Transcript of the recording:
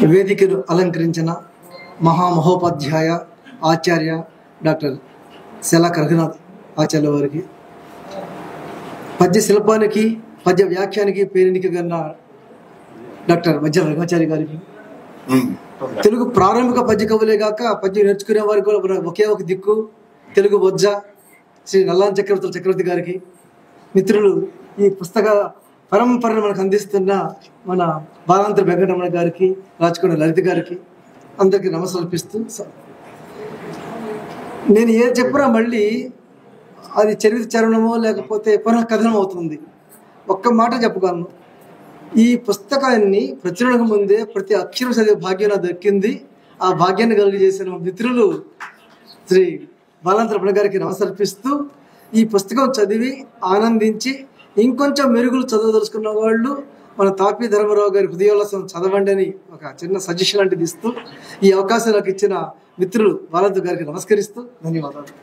వేదికను అలంకరించిన మహామహోపాధ్యాయ ఆచార్య డాక్టర్ సెలా రఘునాథ్ ఆచార్య వారికి, పద్య శిల్పానికి పద్య వ్యాఖ్యానికి పేరెన్నికగన్న డాక్టర్ మధ్య రంగాచారి గారికి, తెలుగు ప్రారంభిక పద్య కవులే కాక పద్యం నేర్చుకునే వారికి కూడా ఒకే ఒక దిక్కు తెలుగు బొజ్జ శ్రీ నల్లాన్ చక్రవర్తి గారికి, మిత్రులు ఈ పుస్తక పరంపరను మనకు అందిస్తున్న మన బాలాంతర వెంకటరమణ గారికి, రాచకొండ లలిత గారికి అందరికీ నమస్కరిస్తూ, నేను ఏది చెప్పినా మళ్ళీ అది చరిత్ర చరణమో లేకపోతే పునః కథనం అవుతుంది. ఒక్క మాట చెప్పగలను, ఈ పుస్తకాన్ని ప్రచురణకు ముందే ప్రతి అక్షరం చదివే భాగ్యం నాకు దక్కింది. ఆ భాగ్యాన్ని కలిగజేసిన మిత్రులు శ్రీ బాలాంతర రమణ గారికి నమస్కరిస్తూ, ఈ పుస్తకం చదివి ఆనందించి ఇంకొంచెం మెరుగులు చదవదలుచుకున్న వాళ్ళు మన తాపీ ధర్మరావు గారి హృదయోల్లాసం చదవండి అని ఒక చిన్న సజెషన్ లాంటిది ఇస్తూ, ఈ అవకాశం నాకు ఇచ్చిన మిత్రులు బాలాంతర గారికి నమస్కరిస్తూ ధన్యవాదాలు.